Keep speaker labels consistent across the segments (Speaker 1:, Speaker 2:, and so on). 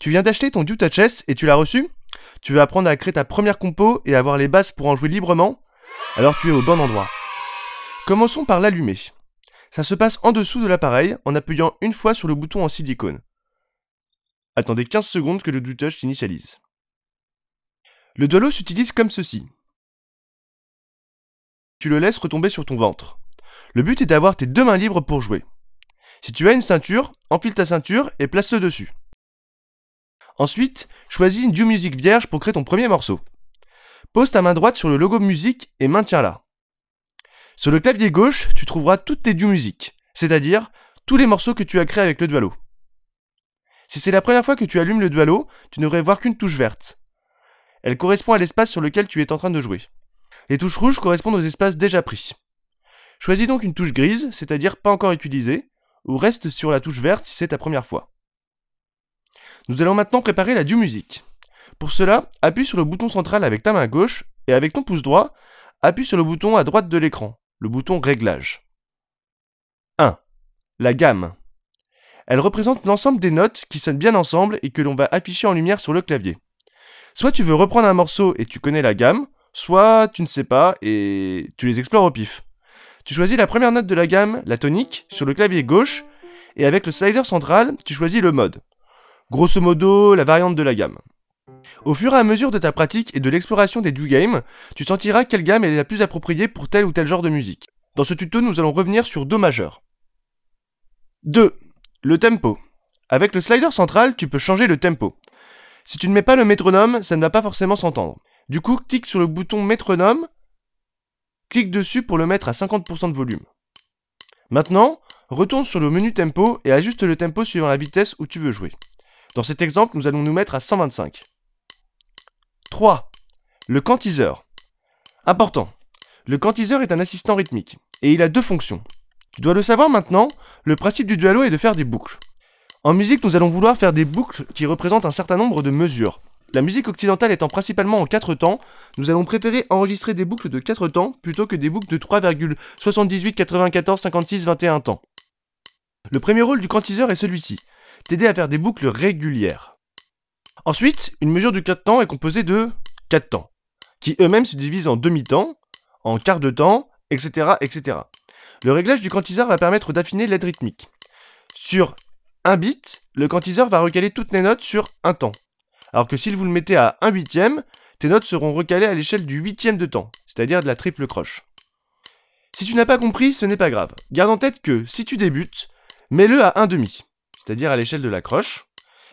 Speaker 1: Tu viens d'acheter ton DoTouchS et tu l'as reçu? Tu veux apprendre à créer ta première compo et avoir les bases pour en jouer librement? Alors tu es au bon endroit. Commençons par l'allumer. Ça se passe en dessous de l'appareil en appuyant une fois sur le bouton en silicone. Attendez 15 secondes que le DoTouch s'initialise. Le Dualo s'utilise comme ceci. Tu le laisses retomber sur ton ventre. Le but est d'avoir tes deux mains libres pour jouer. Si tu as une ceinture, enfile ta ceinture et place-le dessus. Ensuite, choisis une DoMusic vierge pour créer ton premier morceau. Pose ta main droite sur le logo musique et maintiens-la. Sur le clavier gauche, tu trouveras toutes tes DoMusic, c'est-à-dire tous les morceaux que tu as créés avec le Dualo. Si c'est la première fois que tu allumes le Dualo, tu ne devrais voir qu'une touche verte. Elle correspond à l'espace sur lequel tu es en train de jouer. Les touches rouges correspondent aux espaces déjà pris. Choisis donc une touche grise, c'est-à-dire pas encore utilisée, ou reste sur la touche verte si c'est ta première fois. Nous allons maintenant préparer la DoMusic. Pour cela, appuie sur le bouton central avec ta main gauche et avec ton pouce droit, appuie sur le bouton à droite de l'écran, le bouton Réglage. 1. La gamme. Elle représente l'ensemble des notes qui sonnent bien ensemble et que l'on va afficher en lumière sur le clavier. Soit tu veux reprendre un morceau et tu connais la gamme, soit tu ne sais pas et tu les explores au pif. Tu choisis la première note de la gamme, la tonique, sur le clavier gauche, et avec le slider central, tu choisis le mode. Grosso modo, la variante de la gamme. Au fur et à mesure de ta pratique et de l'exploration des DoGame, tu sentiras quelle gamme est la plus appropriée pour tel ou tel genre de musique. Dans ce tuto, nous allons revenir sur Do majeur. 2. Le tempo. Avec le slider central, tu peux changer le tempo. Si tu ne mets pas le métronome, ça ne va pas forcément s'entendre. Du coup, clique sur le bouton métronome, clique dessus pour le mettre à 50% de volume. Maintenant, retourne sur le menu tempo et ajuste le tempo suivant la vitesse où tu veux jouer. Dans cet exemple, nous allons nous mettre à 125. 3. Le quantiseur. Important. Le quantiseur est un assistant rythmique, et il a deux fonctions. Tu dois le savoir maintenant, le principe du Dualo est de faire des boucles. En musique, nous allons vouloir faire des boucles qui représentent un certain nombre de mesures. La musique occidentale étant principalement en 4 temps, nous allons préférer enregistrer des boucles de 4 temps plutôt que des boucles de 3,78, 94, 56, 21 temps. Le premier rôle du quantiseur est celui-ci, t'aider à faire des boucles régulières. Ensuite, une mesure du 4 temps est composée de 4 temps, qui eux-mêmes se divisent en demi-temps, en quart de temps, etc., etc. Le réglage du quantiseur va permettre d'affiner l'aide rythmique. Sur un bit, le quantiseur va recaler toutes les notes sur un temps. Alors que si vous le mettez à 1/8, tes notes seront recalées à l'échelle du 8e de temps, c'est-à-dire de la triple croche. Si tu n'as pas compris, ce n'est pas grave. Garde en tête que, si tu débutes, mets-le à 1/2, c'est-à-dire à l'échelle de la croche.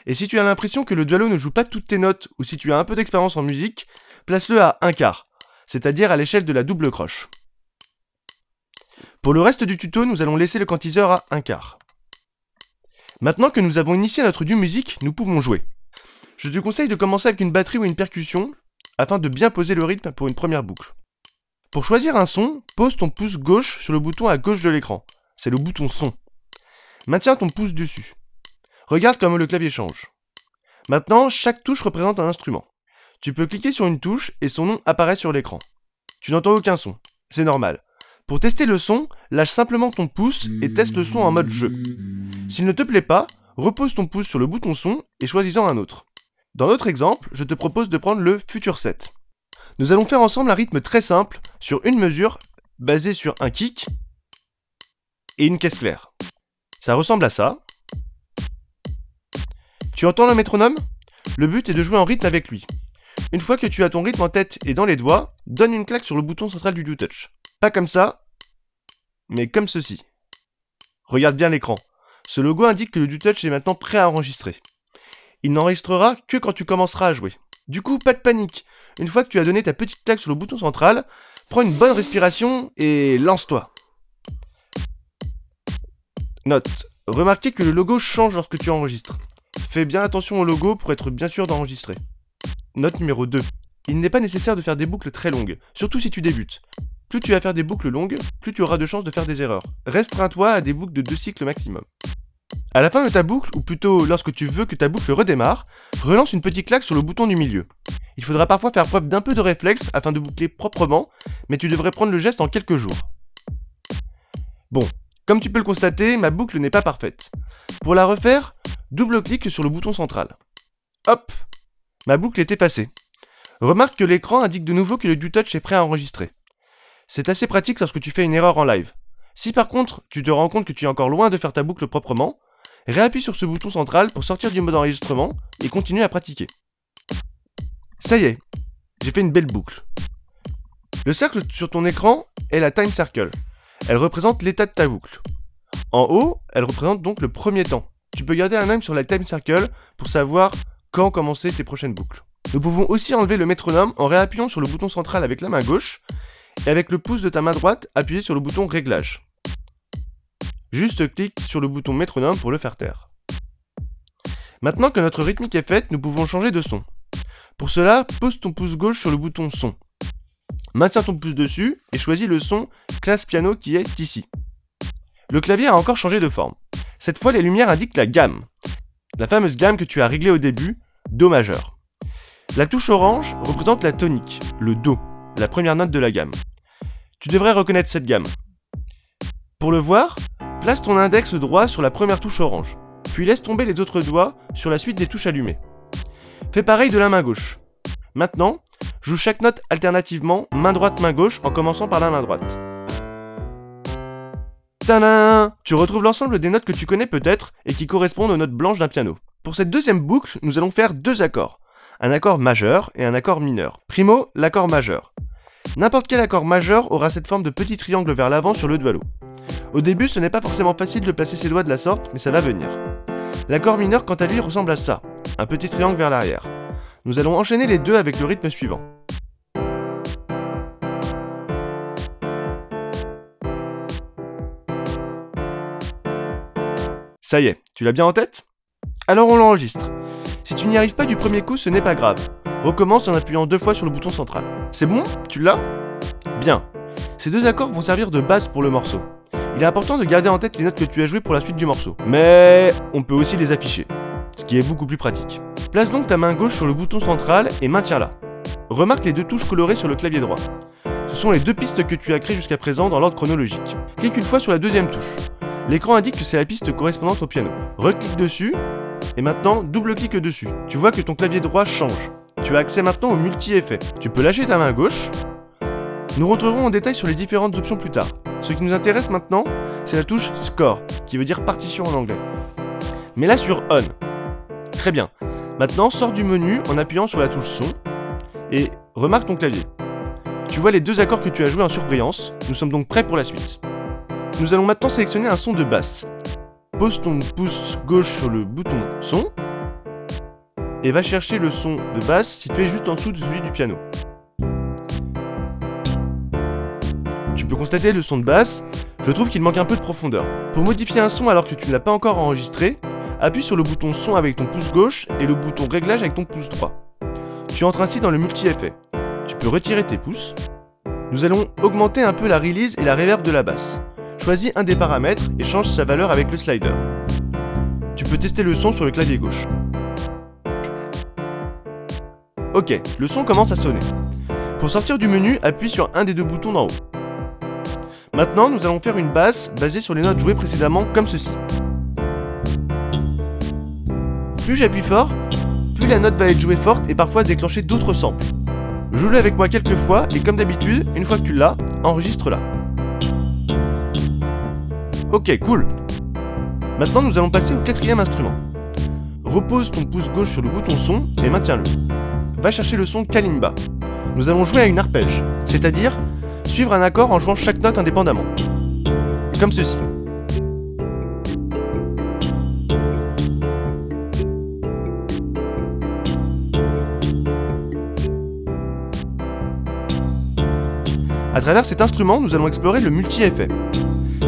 Speaker 1: Et si tu as l'impression que le Dualo ne joue pas toutes tes notes, ou si tu as un peu d'expérience en musique, place-le à 1/4, c'est-à-dire à l'échelle de la double croche. Pour le reste du tuto, nous allons laisser le quantiseur à 1/4. Maintenant que nous avons initié notre DoMusic, nous pouvons jouer. Je te conseille de commencer avec une batterie ou une percussion, afin de bien poser le rythme pour une première boucle. Pour choisir un son, pose ton pouce gauche sur le bouton à gauche de l'écran. C'est le bouton son. Maintiens ton pouce dessus. Regarde comment le clavier change. Maintenant, chaque touche représente un instrument. Tu peux cliquer sur une touche et son nom apparaît sur l'écran. Tu n'entends aucun son. C'est normal. Pour tester le son, lâche simplement ton pouce et teste le son en mode jeu. S'il ne te plaît pas, repose ton pouce sur le bouton son et choisis-en un autre. Dans notre exemple, je te propose de prendre le Future 7. Nous allons faire ensemble un rythme très simple sur une mesure basée sur un kick et une caisse claire. Ça ressemble à ça. Tu entends le métronome? Le but est de jouer en rythme avec lui. Une fois que tu as ton rythme en tête et dans les doigts, donne une claque sur le bouton central du DoTouch. Pas comme ça, mais comme ceci. Regarde bien l'écran. Ce logo indique que le DoTouch est maintenant prêt à enregistrer. Il n'enregistrera que quand tu commenceras à jouer. Du coup, pas de panique. Une fois que tu as donné ta petite claque sur le bouton central, prends une bonne respiration et lance-toi. Note. Remarquez que le logo change lorsque tu enregistres. Fais bien attention au logo pour être bien sûr d'enregistrer. Note numéro 2. Il n'est pas nécessaire de faire des boucles très longues, surtout si tu débutes. Plus tu vas faire des boucles longues, plus tu auras de chances de faire des erreurs. Restreins-toi à des boucles de 2 cycles maximum. À la fin de ta boucle, ou plutôt lorsque tu veux que ta boucle redémarre, relance une petite claque sur le bouton du milieu. Il faudra parfois faire preuve d'un peu de réflexe afin de boucler proprement, mais tu devrais prendre le geste en quelques jours. Bon, comme tu peux le constater, ma boucle n'est pas parfaite. Pour la refaire, double-clique sur le bouton central. Hop, ma boucle est effacée. Remarque que l'écran indique de nouveau que le DoTouch est prêt à enregistrer. C'est assez pratique lorsque tu fais une erreur en live. Si par contre, tu te rends compte que tu es encore loin de faire ta boucle proprement, réappuie sur ce bouton central pour sortir du mode enregistrement et continue à pratiquer. Ça y est, j'ai fait une belle boucle. Le cercle sur ton écran est la time circle. Elle représente l'état de ta boucle. En haut, elle représente donc le premier temps. Tu peux garder un œil sur la time circle pour savoir quand commencer tes prochaines boucles. Nous pouvons aussi enlever le métronome en réappuyant sur le bouton central avec la main gauche et avec le pouce de ta main droite appuyé sur le bouton réglage. Juste clique sur le bouton métronome pour le faire taire. Maintenant que notre rythmique est faite, nous pouvons changer de son. Pour cela, pose ton pouce gauche sur le bouton son. Maintiens ton pouce dessus et choisis le son classe piano qui est ici. Le clavier a encore changé de forme. Cette fois, les lumières indiquent la gamme. La fameuse gamme que tu as réglée au début, Do majeur. La touche orange représente la tonique, le Do, la première note de la gamme. Tu devrais reconnaître cette gamme. Pour le voir, place ton index droit sur la première touche orange, puis laisse tomber les autres doigts sur la suite des touches allumées. Fais pareil de la main gauche. Maintenant, joue chaque note alternativement, main droite, main gauche, en commençant par la main droite. Tadam! Tu retrouves l'ensemble des notes que tu connais peut-être et qui correspondent aux notes blanches d'un piano. Pour cette deuxième boucle, nous allons faire deux accords. Un accord majeur et un accord mineur. Primo, l'accord majeur. N'importe quel accord majeur aura cette forme de petit triangle vers l'avant sur le doigt. Au début, ce n'est pas forcément facile de placer ses doigts de la sorte, mais ça va venir. L'accord mineur, quant à lui, ressemble à ça, un petit triangle vers l'arrière. Nous allons enchaîner les deux avec le rythme suivant. Ça y est, tu l'as bien en tête? Alors on l'enregistre. Si tu n'y arrives pas du premier coup, ce n'est pas grave. Recommence en appuyant 2 fois sur le bouton central. C'est bon? Tu l'as? Bien. Ces deux accords vont servir de base pour le morceau. Il est important de garder en tête les notes que tu as jouées pour la suite du morceau. Mais on peut aussi les afficher, ce qui est beaucoup plus pratique. Place donc ta main gauche sur le bouton central et maintiens-la. Remarque les deux touches colorées sur le clavier droit. Ce sont les deux pistes que tu as créées jusqu'à présent dans l'ordre chronologique. Clique une fois sur la deuxième touche. L'écran indique que c'est la piste correspondante au piano. Reclique dessus, et maintenant double-clique dessus. Tu vois que ton clavier droit change. Tu as accès maintenant au multi-effet. Tu peux lâcher ta main gauche. Nous rentrerons en détail sur les différentes options plus tard. Ce qui nous intéresse maintenant, c'est la touche Score, qui veut dire partition en anglais. Mets-la sur On. Très bien. Maintenant, sors du menu en appuyant sur la touche Son, et remarque ton clavier. Tu vois les deux accords que tu as joués en surbrillance. Nous sommes donc prêts pour la suite. Nous allons maintenant sélectionner un son de basse. Pose ton pouce gauche sur le bouton son et va chercher le son de basse situé juste en dessous de celui du piano. Tu peux constater le son de basse, je trouve qu'il manque un peu de profondeur. Pour modifier un son alors que tu ne l'as pas encore enregistré, appuie sur le bouton son avec ton pouce gauche et le bouton réglage avec ton pouce droit. Tu entres ainsi dans le multi-effet. Tu peux retirer tes pouces. Nous allons augmenter un peu la release et la reverb de la basse. Choisis un des paramètres et change sa valeur avec le slider. Tu peux tester le son sur le clavier gauche. Ok, le son commence à sonner. Pour sortir du menu, appuie sur un des deux boutons d'en haut. Maintenant, nous allons faire une basse basée sur les notes jouées précédemment comme ceci. Plus j'appuie fort, plus la note va être jouée forte et parfois déclencher d'autres samples. Joue-le avec moi quelques fois et comme d'habitude, une fois que tu l'as, enregistre-la. Ok, cool. Maintenant, nous allons passer au quatrième instrument. Repose ton pouce gauche sur le bouton son et maintiens-le. Va chercher le son Kalimba. Nous allons jouer à une arpège, c'est-à-dire suivre un accord en jouant chaque note indépendamment. Comme ceci. À travers cet instrument, nous allons explorer le multi-effet.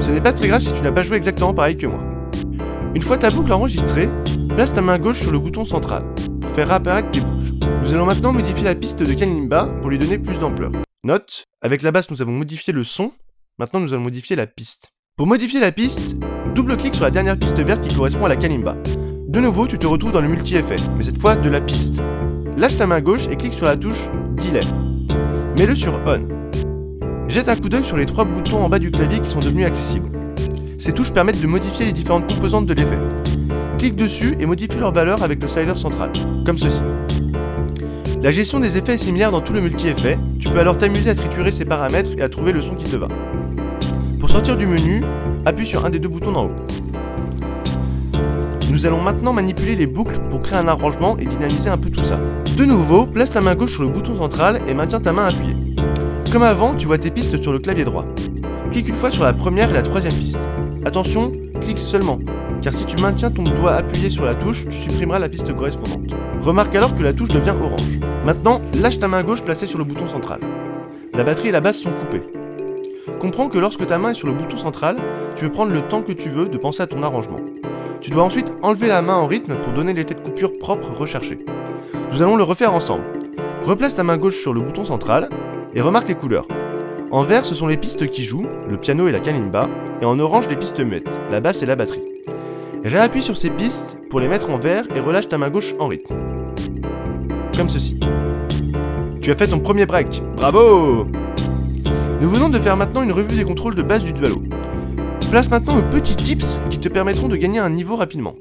Speaker 1: Ce n'est pas très grave si tu n'as pas joué exactement pareil que moi. Une fois ta boucle enregistrée, place ta main gauche sur le bouton central pour faire apparaître tes boucles. Nous allons maintenant modifier la piste de Kalimba pour lui donner plus d'ampleur. Note, avec la basse nous avons modifié le son, maintenant nous allons modifier la piste. Pour modifier la piste, double-clique sur la dernière piste verte qui correspond à la Kalimba. De nouveau, tu te retrouves dans le multi-effet, mais cette fois de la piste. Lâche ta main gauche et clique sur la touche Delay. Mets-le sur On. Jette un coup d'œil sur les 3 boutons en bas du clavier qui sont devenus accessibles. Ces touches permettent de modifier les différentes composantes de l'effet. clique dessus et modifie leur valeur avec le slider central, comme ceci. La gestion des effets est similaire dans tout le multi-effet, tu peux alors t'amuser à triturer ces paramètres et à trouver le son qui te va. Pour sortir du menu, appuie sur un des deux boutons d'en haut. Nous allons maintenant manipuler les boucles pour créer un arrangement et dynamiser un peu tout ça. De nouveau, place ta main gauche sur le bouton central et maintiens ta main appuyée. Comme avant, tu vois tes pistes sur le clavier droit. Clique une fois sur la première et la troisième piste. Attention, clique seulement, car si tu maintiens ton doigt appuyé sur la touche, tu supprimeras la piste correspondante. Remarque alors que la touche devient orange. Maintenant, lâche ta main gauche placée sur le bouton central. La batterie et la basse sont coupées. Comprends que lorsque ta main est sur le bouton central, tu peux prendre le temps que tu veux de penser à ton arrangement. Tu dois ensuite enlever la main en rythme pour donner l'effet de coupure propre recherché. Nous allons le refaire ensemble. Replace ta main gauche sur le bouton central et remarque les couleurs. En vert, ce sont les pistes qui jouent, le piano et la kalimba, et en orange, les pistes muettes, la basse et la batterie. Réappuie sur ces pistes pour les mettre en vert et relâche ta main gauche en rythme. Comme ceci. Tu as fait ton premier break, bravo! Nous venons de faire maintenant une revue des contrôles de base du Dualo. Place maintenant aux petits tips qui te permettront de gagner un niveau rapidement.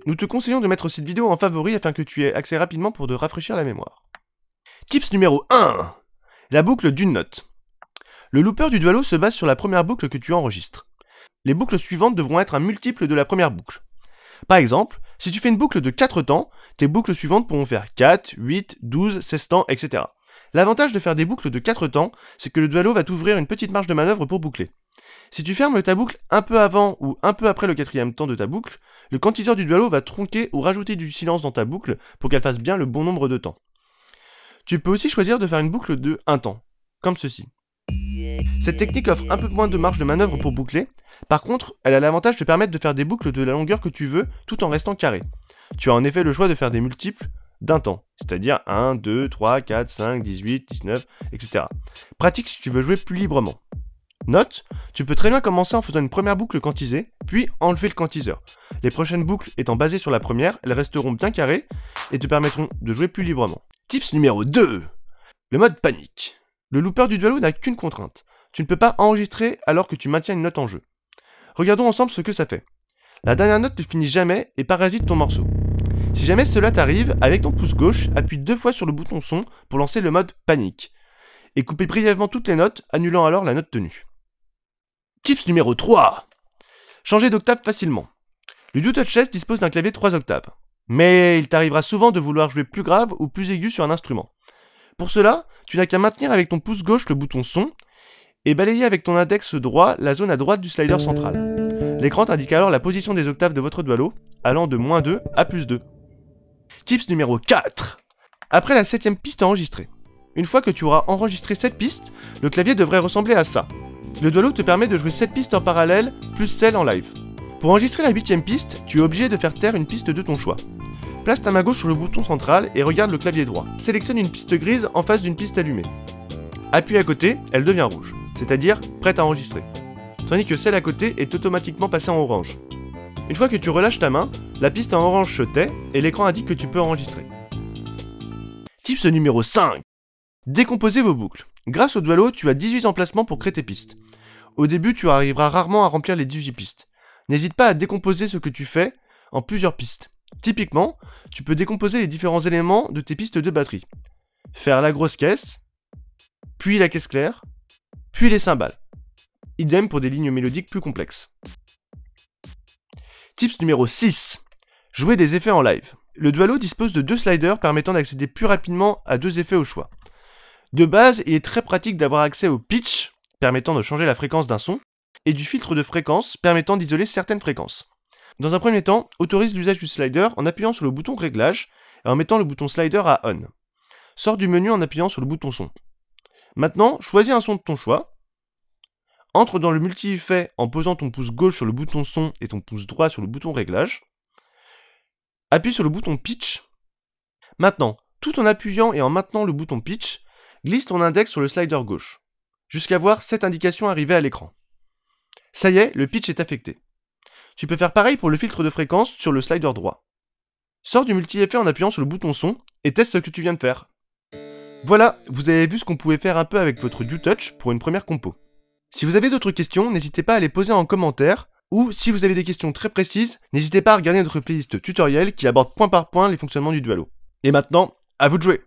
Speaker 1: Nous te conseillons de mettre cette vidéo en favori afin que tu aies accès rapidement pour te rafraîchir la mémoire. Tips numéro 1. La boucle d'une note. Le looper du Dualo se base sur la première boucle que tu enregistres. Les boucles suivantes devront être un multiple de la première boucle. Par exemple, si tu fais une boucle de 4 temps, tes boucles suivantes pourront faire 4, 8, 12, 16 temps, etc. L'avantage de faire des boucles de 4 temps, c'est que le Dualo va t'ouvrir une petite marge de manœuvre pour boucler. Si tu fermes ta boucle un peu avant ou un peu après le 4e temps de ta boucle, le quantiseur du Dualo va tronquer ou rajouter du silence dans ta boucle pour qu'elle fasse bien le bon nombre de temps. Tu peux aussi choisir de faire une boucle de 1 temps, comme ceci. Cette technique offre un peu moins de marge de manœuvre pour boucler, par contre, elle a l'avantage de permettre de faire des boucles de la longueur que tu veux tout en restant carré. Tu as en effet le choix de faire des multiples d'un temps, c'est-à-dire 1, 2, 3, 4, 5, 18, 19, etc. Pratique si tu veux jouer plus librement. Note, tu peux très bien commencer en faisant une première boucle quantisée, puis enlever le quantiseur. Les prochaines boucles étant basées sur la première, elles resteront bien carrées et te permettront de jouer plus librement. Tips numéro 2. Le mode panique. Le looper du Dualo n'a qu'une contrainte. Tu ne peux pas enregistrer alors que tu maintiens une note en jeu. Regardons ensemble ce que ça fait. La dernière note ne finit jamais et parasite ton morceau. Si jamais cela t'arrive, avec ton pouce gauche, appuie 2 fois sur le bouton son pour lancer le mode panique. Et couper brièvement toutes les notes, annulant alors la note tenue. Tips numéro 3. Changer d'octave facilement. Le DuTouch dispose d'un clavier 3 octaves. Mais il t'arrivera souvent de vouloir jouer plus grave ou plus aigu sur un instrument. Pour cela, tu n'as qu'à maintenir avec ton pouce gauche le bouton son et balayer avec ton index droit la zone à droite du slider central. L'écran t'indique alors la position des octaves de votre Dualo, allant de -2 à +2. Tips numéro 4. Après la 7e piste enregistrée. Une fois que tu auras enregistré cette piste, le clavier devrait ressembler à ça. Le Dualo te permet de jouer 7 pistes en parallèle, plus celle en live. Pour enregistrer la 8e piste, tu es obligé de faire taire une piste de ton choix. Place ta main gauche sur le bouton central et regarde le clavier droit. Sélectionne une piste grise en face d'une piste allumée. Appuie à côté, elle devient rouge, c'est-à-dire prête à enregistrer. Tandis que celle à côté est automatiquement passée en orange. Une fois que tu relâches ta main, la piste en orange se tait et l'écran indique que tu peux enregistrer. Tips numéro 5. Décomposez vos boucles. Grâce au Dualo, tu as 18 emplacements pour créer tes pistes. Au début, tu arriveras rarement à remplir les 18 pistes. N'hésite pas à décomposer ce que tu fais en plusieurs pistes. Typiquement, tu peux décomposer les différents éléments de tes pistes de batterie. Faire la grosse caisse, puis la caisse claire, puis les cymbales. Idem pour des lignes mélodiques plus complexes. Tips numéro 6. Jouer des effets en live. Le Dualo dispose de 2 sliders permettant d'accéder plus rapidement à 2 effets au choix. De base, il est très pratique d'avoir accès au pitch, permettant de changer la fréquence d'un son, et du filtre de fréquence, permettant d'isoler certaines fréquences. Dans un premier temps, autorise l'usage du slider en appuyant sur le bouton réglage et en mettant le bouton slider à on. Sors du menu en appuyant sur le bouton son. Maintenant, choisis un son de ton choix. Entre dans le multi-effet en posant ton pouce gauche sur le bouton son et ton pouce droit sur le bouton réglage. Appuie sur le bouton pitch. Maintenant, tout en appuyant et en maintenant le bouton pitch, glisse ton index sur le slider gauche, jusqu'à voir cette indication arriver à l'écran. Ça y est, le pitch est affecté. Tu peux faire pareil pour le filtre de fréquence sur le slider droit. Sors du multi-effet en appuyant sur le bouton son et teste ce que tu viens de faire. Voilà, vous avez vu ce qu'on pouvait faire un peu avec votre DuTouch pour une première compo. Si vous avez d'autres questions, n'hésitez pas à les poser en commentaire, Ou si vous avez des questions très précises, n'hésitez pas à regarder notre playlist tutoriel qui aborde point par point les fonctionnements du Dualo. Et maintenant, à vous de jouer!